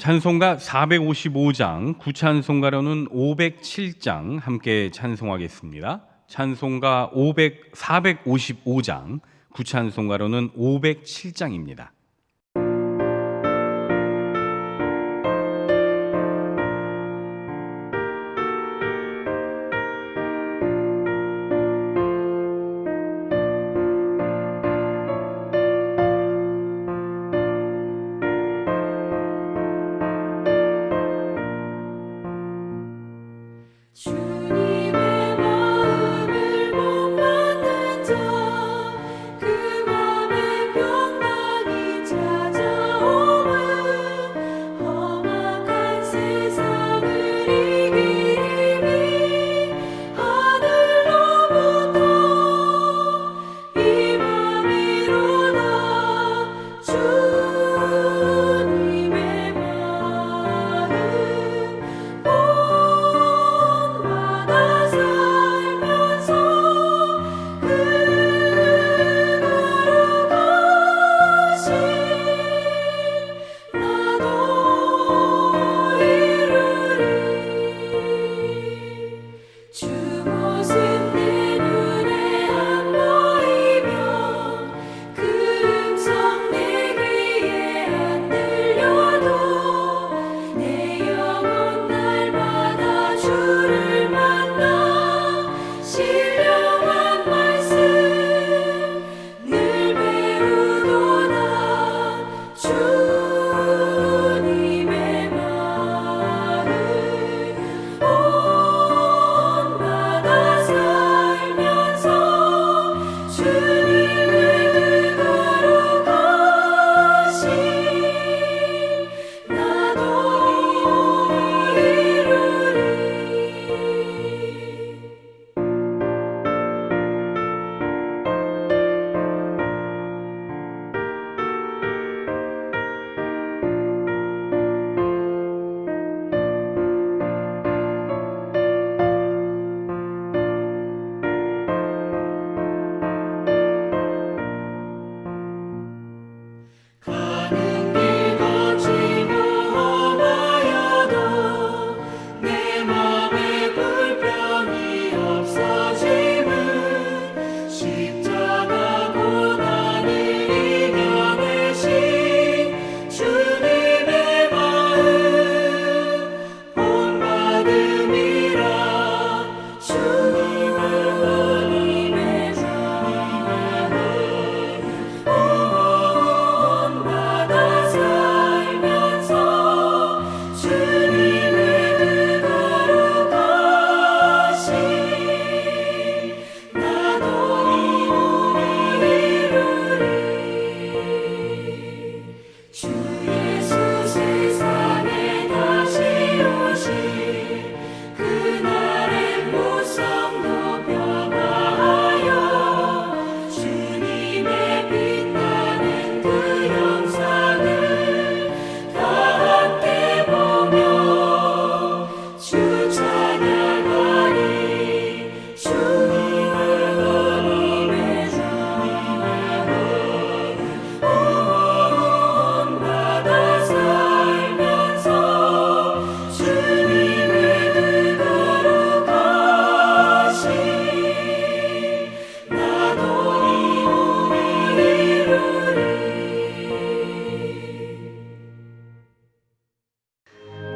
찬송가 455장, 구찬송가로는 507장 함께 찬송하겠습니다. 찬송가 455장, 구찬송가로는 507장입니다.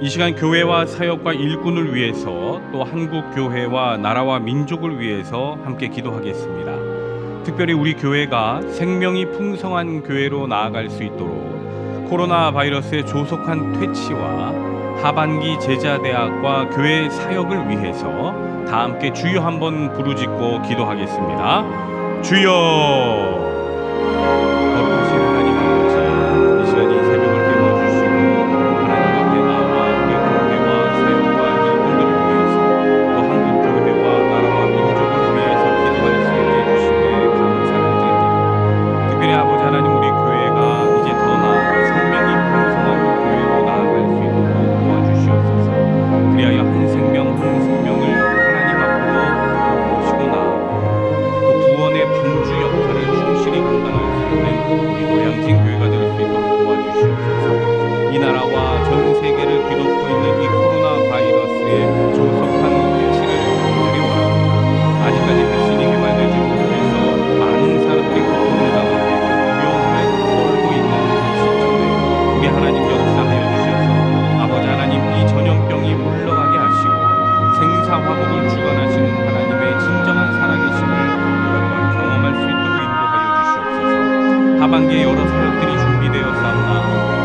이 시간 교회와 사역과 일꾼을 위해서 또 한국 교회와 나라와 민족을 위해서 함께 기도하겠습니다. 특별히 우리 교회가 생명이 풍성한 교회로 나아갈 수 있도록 코로나 바이러스의 조속한 퇴치와 하반기 제자대학과 교회 사역을 위해서 다 함께 주여 한번 부르짖고 기도하겠습니다. 주여! 거룩하신 하나님 아버지, 이 시간 이 새벽을 깨워주시고 하나님 앞에 나와 우리 교회와 사역과 일꾼들을 위해서 또 한국 교회와 나라와 민족을 위해서 기도할 수 있게 해주시에 감사를 드립니다. 특별히 아버지 하나님, 우리 교회가 이제 더 나아 생명이 풍성한 교회로 나아갈 수 있도록 도와주시옵소서. 그리하여 한 생명 한 생명을 하나님 앞으로 모시고 나아가 또 구원의 분주 역할을 충실히 감당할 수 있는 전 세계를 뒤덮고 있는 이 코로나 바이러스의 조속한 퇴치를 간절히 원합니다. 아직까지 백신이 개발되지 못해서 많은 사람들이 고통을 당하고 위험을 떨고 있는 이 시점에 우리 하나님 역사하여 주셔서 아버지 하나님 이 전염병이 물러가게 하시고 생사화복을 주관하시는 하나님의 진정한 살아계심을 여러분 경험할 수 있도록 인도하여 주시옵소서. 하반기에 여러 사역들이 준비되어 싸우나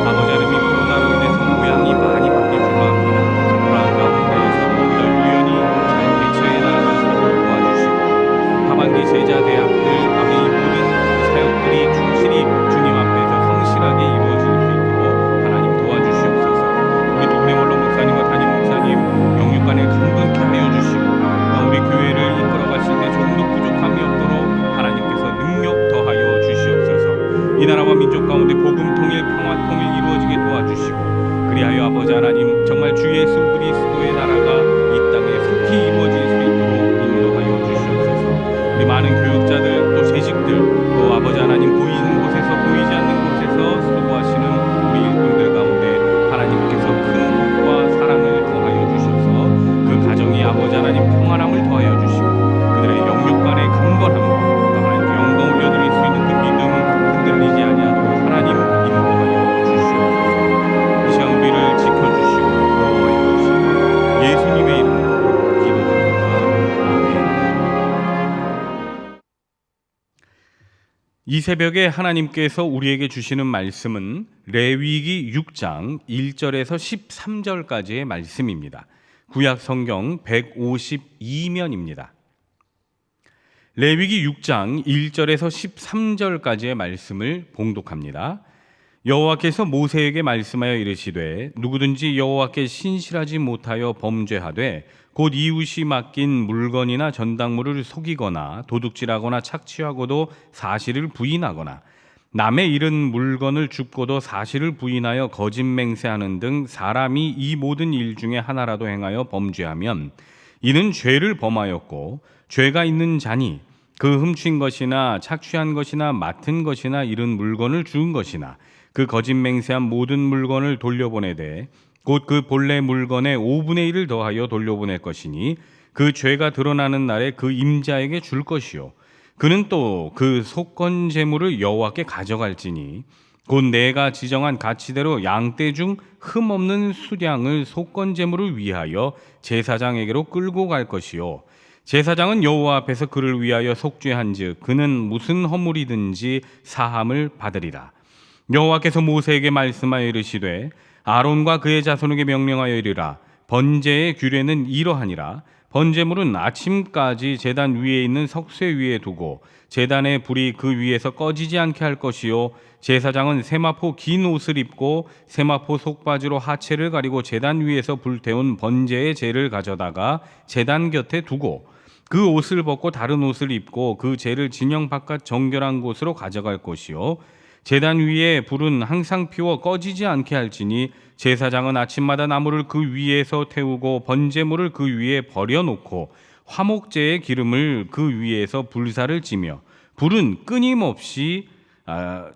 아버지 하나님 이 코로나로 인해서 모양이 많이 바뀔 줄로 압니다. 불안 가운데에서 우리가 유연히 잘 대처해 나가는 것을 도와주시고 하반기 제자 대학들 아버지 모든 사역들이 충실히 주님 앞에서 성실하게 이루어질 수 있도록 하나님 도와주시옵소서. 우리 두 분의 원로 목사님과 담임 목사님 영육간에 강건케 하여 주시고 우리 교회를 이끌어 가실 때 조금도 부족함이 없도록 하나님께서 능력 더하여 주시옵소서. 이 나라와 민족 가운데 복음 통일 평화 통일 이루어지게 도와주시고 그리하여 아버지 하나님 정말 주 예수 그리스도의 나라가 이 땅에 속히 이루어질 수 있도록 인도하여 주시옵소서. 우리 많은 교육자들 또 재직들 또 아버지 하나님 보이는 곳에서 보이지 않는 곳에서 수고하시는 우리 일꾼들 가운데 하나님께서 큰 복과 사랑을 더하여 주셔서 그 가정이 아버지 하나님 평안함을 더하여 주시고 그들의 영육간의 강건함과 또 하나님께 영광 올려드릴 수 있는 그 믿음 흔들리지 아니하도록 하나님 인도하여 주시옵소서. 이 시간 우리를 지켜주시고 보호하여 주시고 예수님의 이름으로 기도드립니다. 아멘. 이 새벽에 하나님께서 우리에게 주시는 말씀은 레위기 6장 1절에서 13절까지의 말씀입니다. 구약 성경 152면입니다. 레위기 6장 1절에서 13절까지의 말씀을 봉독합니다. 여호와께서 모세에게 말씀하여 이르시되 누구든지 여호와께 신실하지 못하여 범죄하되 곧 이웃이 맡긴 물건이나 전당물을 속이거나 도둑질하거나 착취하고도 사실을 부인하거나 남의 잃은 물건을 줍고도 사실을 부인하여 거짓 맹세하는 등 사람이 이 모든 일 중에 하나라도 행하여 범죄하면 이는 죄를 범하였고 죄가 있는 자니 그 훔친 것이나 착취한 것이나 맡은 것이나 잃은 물건을 주운 것이나 그 거짓 맹세한 모든 물건을 돌려보내되 곧 그 본래 물건의 5분의 1을 더하여 돌려보낼 것이니 그 죄가 드러나는 날에 그 임자에게 줄 것이요 그는 또 그 속건 제물을 여호와께 가져갈지니 곧 내가 지정한 가치대로 양떼 중 흠없는 수량을 속건 제물을 위하여 제사장에게로 끌고 갈 것이요 제사장은 여호와 앞에서 그를 위하여 속죄한즉 그는 무슨 허물이든지 사함을 받으리라. 여호와께서 모세에게 말씀하여 이르시되 아론과 그의 자손에게 명령하여 이르라. 번제의 규례는 이러하니라. 번제물은 아침까지 제단 위에 있는 석쇠 위에 두고 제단의 불이 그 위에서 꺼지지 않게 할 것이요 제사장은 세마포 긴 옷을 입고 세마포 속바지로 하체를 가리고 제단 위에서 불태운 번제의 재를 가져다가 제단 곁에 두고 그 옷을 벗고 다른 옷을 입고 그 재를 진영 바깥 정결한 곳으로 가져갈 것이요 제단 위에 불은 항상 피워 꺼지지 않게 할지니 제사장은 아침마다 나무를 그 위에서 태우고 번제물을 그 위에 버려놓고 화목제의 기름을 그 위에서 불사를 지며 불은 끊임없이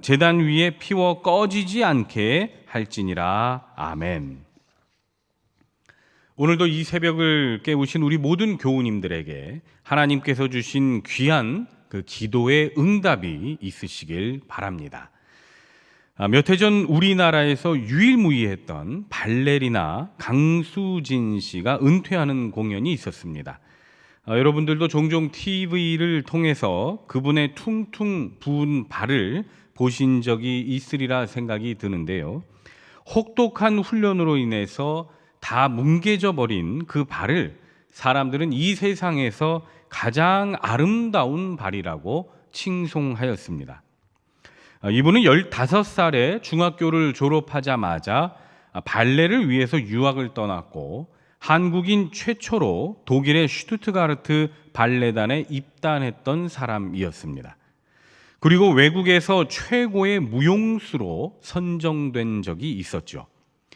제단 위에 피워 꺼지지 않게 할지니라. 아멘. 오늘도 이 새벽을 깨우신 우리 모든 교우님들에게 하나님께서 주신 귀한 그 기도의 응답이 있으시길 바랍니다. 몇 해 전 우리나라에서 유일무이했던 발레리나 강수진 씨가 은퇴하는 공연이 있었습니다. 여러분들도 종종 TV를 통해서 그분의 퉁퉁 부은 발을 보신 적이 있으리라 생각이 드는데요. 혹독한 훈련으로 인해서 다 뭉개져 버린 그 발을 사람들은 이 세상에서 가장 아름다운 발이라고 칭송하였습니다. 이분은 15살에 중학교를 졸업하자마자 발레를 위해서 유학을 떠났고 한국인 최초로 독일의 슈투트가르트 발레단에 입단했던 사람이었습니다. 그리고 외국에서 최고의 무용수로 선정된 적이 있었죠.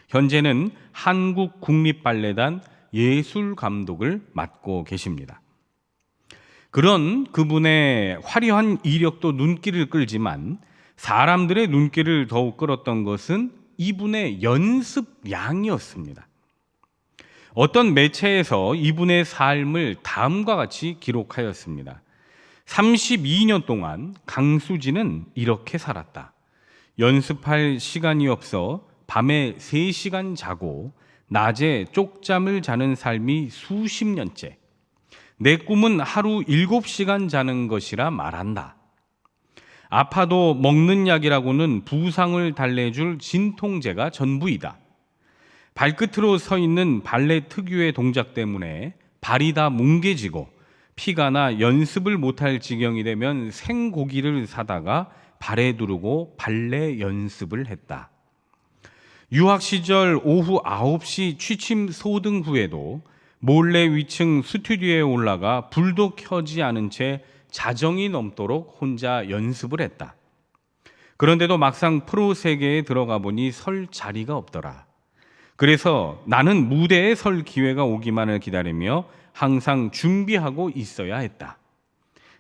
현재는 한국 국립발레단 예술감독을 맡고 계십니다. 그런 그분의 화려한 이력도 눈길을 끌지만 사람들의 눈길을 더욱 끌었던 것은 이분의 연습량이었습니다. 어떤 매체에서 이분의 삶을 다음과 같이 기록하였습니다. 32년 동안 강수진은 이렇게 살았다. 연습할 시간이 없어 밤에 3시간 자고 낮에 쪽잠을 자는 삶이 수십 년째. 내 꿈은 하루 7시간 자는 것이라 말한다. 아파도 먹는 약이라고는 부상을 달래줄 진통제가 전부이다. 발끝으로 서 있는 발레 특유의 동작 때문에 발이 다 뭉개지고 피가 나 연습을 못할 지경이 되면 생고기를 사다가 발에 두르고 발레 연습을 했다. 유학 시절 오후 9시 취침 소등 후에도 몰래 위층 스튜디오에 올라가 불도 켜지 않은 채 자정이 넘도록 혼자 연습을 했다. 그런데도 막상 프로 세계에 들어가 보니 설 자리가 없더라. 그래서 나는 무대에 설 기회가 오기만을 기다리며 항상 준비하고 있어야 했다.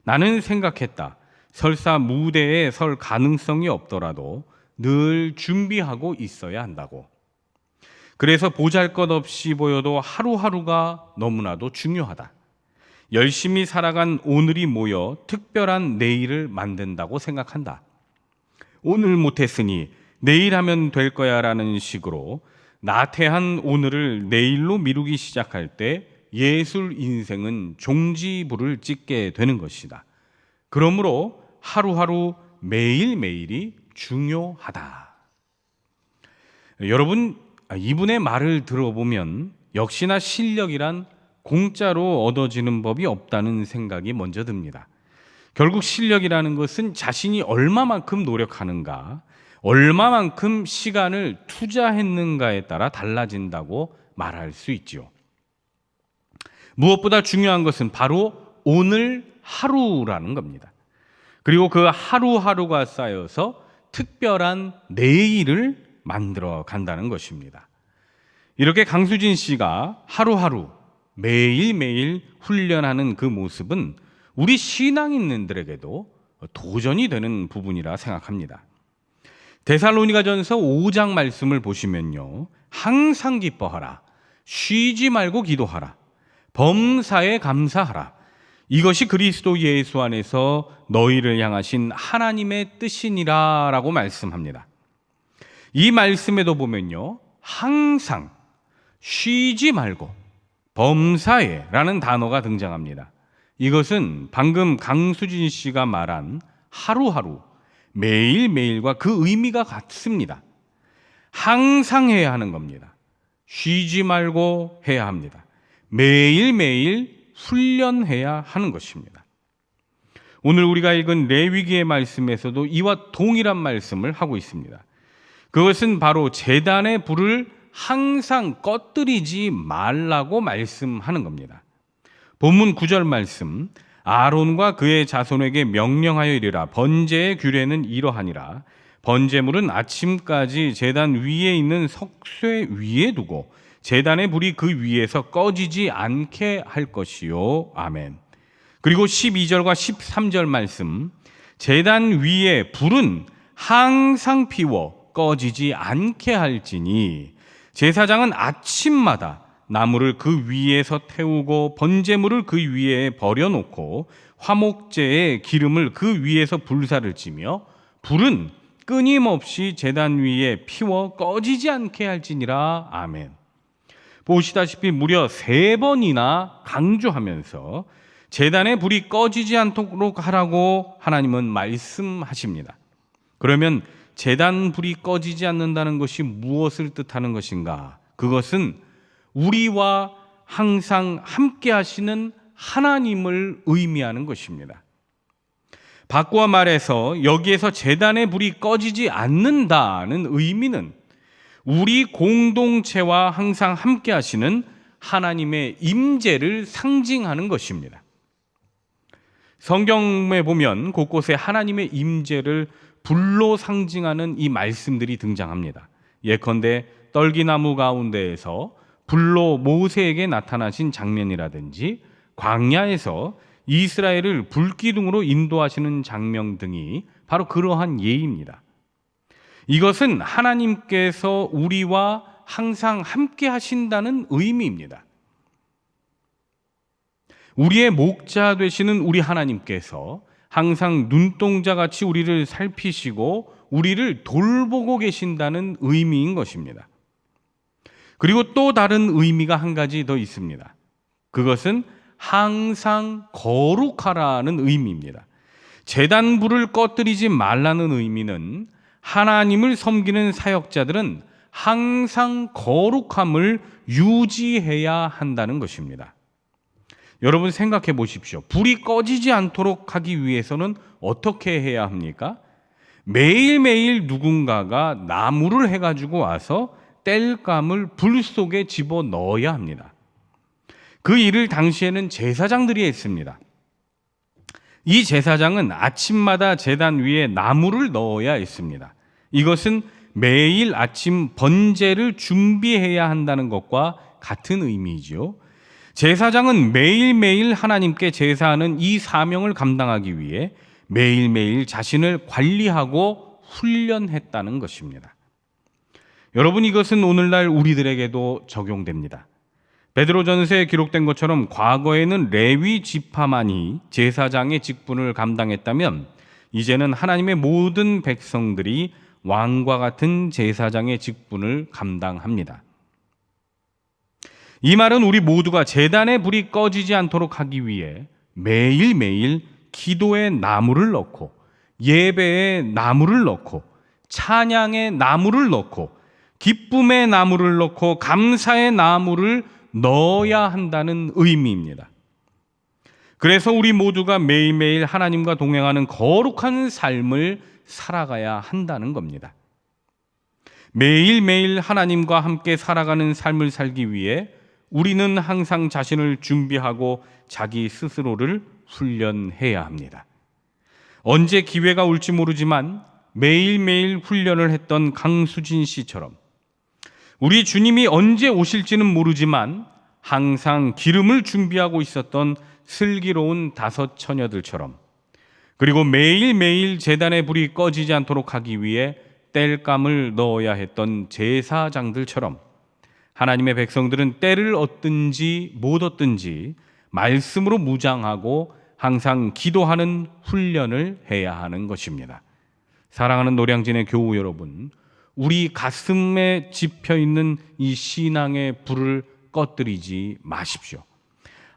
나는 생각했다. 설사 무대에 설 가능성이 없더라도 늘 준비하고 있어야 한다고. 그래서 보잘것없이 보여도 하루하루가 너무나도 중요하다. 열심히 살아간 오늘이 모여 특별한 내일을 만든다고 생각한다. 오늘 못했으니 내일 하면 될 거야 라는 식으로 나태한 오늘을 내일로 미루기 시작할 때 예술 인생은 종지부를 찍게 되는 것이다. 그러므로 하루하루 매일매일이 중요하다. 여러분, 이분의 말을 들어보면 역시나 실력이란 공짜로 얻어지는 법이 없다는 생각이 먼저 듭니다. 결국 실력이라는 것은 자신이 얼마만큼 노력하는가, 얼마만큼 시간을 투자했는가에 따라 달라진다고 말할 수 있죠. 무엇보다 중요한 것은 바로 오늘 하루라는 겁니다. 그리고 그 하루하루가 쌓여서 특별한 내일을 만들어 간다는 것입니다. 이렇게 강수진 씨가 하루하루 매일매일 훈련하는 그 모습은 우리 신앙인들에게도 도전이 되는 부분이라 생각합니다. 데살로니가전서 5장 말씀을 보시면요, 항상 기뻐하라, 쉬지 말고 기도하라, 범사에 감사하라, 이것이 그리스도 예수 안에서 너희를 향하신 하나님의 뜻이니라 라고 말씀합니다. 이 말씀에도 보면요, 항상, 쉬지 말고, 범사에 라는 단어가 등장합니다. 이것은 방금 강수진 씨가 말한 하루하루, 매일매일과 그 의미가 같습니다. 항상 해야 하는 겁니다. 쉬지 말고 해야 합니다. 매일매일 훈련해야 하는 것입니다. 오늘 우리가 읽은 레위기의 말씀에서도 이와 동일한 말씀을 하고 있습니다. 그것은 바로 제단의 불을 항상 꺼뜨리지 말라고 말씀하는 겁니다. 본문 9절 말씀, 아론과 그의 자손에게 명령하여 이르라. 번제의 규례는 이러하니라. 번제물은 아침까지 제단 위에 있는 석쇠 위에 두고 제단의 불이 그 위에서 꺼지지 않게 할 것이요. 아멘. 그리고 12절과 13절 말씀, 제단 위에 불은 항상 피워 꺼지지 않게 할지니 제사장은 아침마다 나무를 그 위에서 태우고 번제물을 그 위에 버려놓고 화목제의 기름을 그 위에서 불사를 지며 불은 끊임없이 제단 위에 피워 꺼지지 않게 할지니라. 아멘. 보시다시피 무려 3번이나 강조하면서 제단의 불이 꺼지지 않도록 하라고 하나님은 말씀하십니다. 그러면 제단 불이 꺼지지 않는다는 것이 무엇을 뜻하는 것인가? 그것은 우리와 항상 함께 하시는 하나님을 의미하는 것입니다. 바꾸어 말해서 여기에서 제단의 불이 꺼지지 않는다는 의미는 우리 공동체와 항상 함께 하시는 하나님의 임재를 상징하는 것입니다. 성경에 보면 곳곳에 하나님의 임재를 불로 상징하는 이 말씀들이 등장합니다. 예컨대 떨기나무 가운데에서 불로 모세에게 나타나신 장면이라든지 광야에서 이스라엘을 불기둥으로 인도하시는 장면 등이 바로 그러한 예입니다. 이것은 하나님께서 우리와 항상 함께 하신다는 의미입니다. 우리의 목자 되시는 우리 하나님께서 항상 눈동자같이 우리를 살피시고 우리를 돌보고 계신다는 의미인 것입니다. 그리고 또 다른 의미가 한 가지 더 있습니다. 그것은 항상 거룩하라는 의미입니다. 제단 불을 꺼뜨리지 말라는 의미는 하나님을 섬기는 사역자들은 항상 거룩함을 유지해야 한다는 것입니다. 여러분 생각해 보십시오. 불이 꺼지지 않도록 하기 위해서는 어떻게 해야 합니까? 매일매일 누군가가 나무를 해가지고 와서 땔감을 불 속에 집어 넣어야 합니다. 그 일을 당시에는 제사장들이 했습니다. 이 제사장은 아침마다 제단 위에 나무를 넣어야 했습니다. 이것은 매일 아침 번제를 준비해야 한다는 것과 같은 의미이죠. 제사장은 매일매일 하나님께 제사하는 이 사명을 감당하기 위해 매일매일 자신을 관리하고 훈련했다는 것입니다. 여러분, 이것은 오늘날 우리들에게도 적용됩니다. 베드로전서에 기록된 것처럼 과거에는 레위 지파만이 제사장의 직분을 감당했다면 이제는 하나님의 모든 백성들이 왕과 같은 제사장의 직분을 감당합니다. 이 말은 우리 모두가 제단의 불이 꺼지지 않도록 하기 위해 매일매일 기도의 나무를 넣고 예배의 나무를 넣고 찬양의 나무를 넣고 기쁨의 나무를 넣고 감사의 나무를 넣어야 한다는 의미입니다. 그래서 우리 모두가 매일매일 하나님과 동행하는 거룩한 삶을 살아가야 한다는 겁니다. 매일매일 하나님과 함께 살아가는 삶을 살기 위해 우리는 항상 자신을 준비하고 자기 스스로를 훈련해야 합니다. 언제 기회가 올지 모르지만 매일매일 훈련을 했던 강수진 씨처럼 우리 주님이 언제 오실지는 모르지만 항상 기름을 준비하고 있었던 슬기로운 5 처녀들처럼, 그리고 매일매일 제단의 불이 꺼지지 않도록 하기 위해 땔감을 넣어야 했던 제사장들처럼 하나님의 백성들은 때를 얻든지 못 얻든지 말씀으로 무장하고 항상 기도하는 훈련을 해야 하는 것입니다. 사랑하는 노량진의 교우 여러분, 우리 가슴에 집혀있는 이 신앙의 불을 꺼뜨리지 마십시오.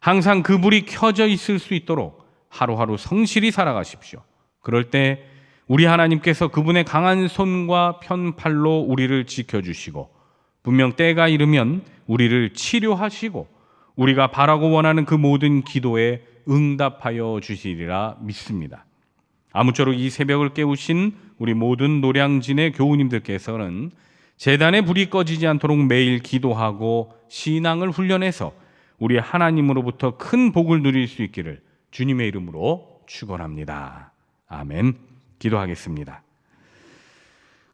항상 그 불이 켜져 있을 수 있도록 하루하루 성실히 살아가십시오. 그럴 때 우리 하나님께서 그분의 강한 손과 편팔로 우리를 지켜주시고 분명 때가 이르면 우리를 치료하시고 우리가 바라고 원하는 그 모든 기도에 응답하여 주시리라 믿습니다. 아무쪼록 이 새벽을 깨우신 우리 모든 노량진의 교우님들께서는 제단의 불이 꺼지지 않도록 매일 기도하고 신앙을 훈련해서 우리 하나님으로부터 큰 복을 누릴 수 있기를 주님의 이름으로 축원합니다. 아멘. 기도하겠습니다.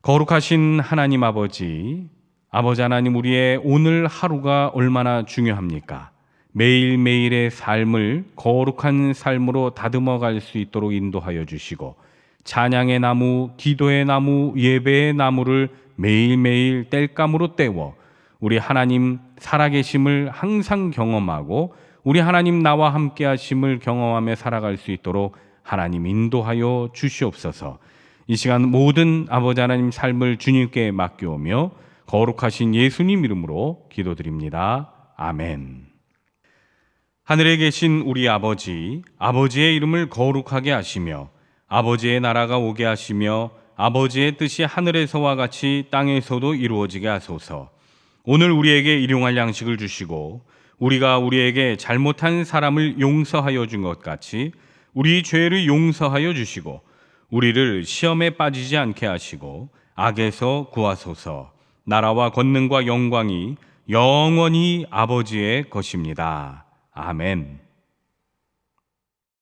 거룩하신 하나님 아버지 하나님, 우리의 오늘 하루가 얼마나 중요합니까? 매일매일의 삶을 거룩한 삶으로 다듬어 갈 수 있도록 인도하여 주시고 찬양의 나무, 기도의 나무, 예배의 나무를 매일매일 땔감으로 때워 우리 하나님 살아계심을 항상 경험하고 우리 하나님 나와 함께 하심을 경험하며 살아갈 수 있도록 하나님 인도하여 주시옵소서. 이 시간 모든 아버지 하나님 삶을 주님께 맡겨오며 거룩하신 예수님 이름으로 기도드립니다. 아멘. 하늘에 계신 우리 아버지, 아버지의 이름을 거룩하게 하시며 아버지의 나라가 오게 하시며 아버지의 뜻이 하늘에서와 같이 땅에서도 이루어지게 하소서. 오늘 우리에게 일용할 양식을 주시고 우리가 우리에게 잘못한 사람을 용서하여 준 것 같이 우리 죄를 용서하여 주시고 우리를 시험에 빠지지 않게 하시고 악에서 구하소서. 나라와 권능과 영광이 영원히 아버지의 것입니다. 아멘.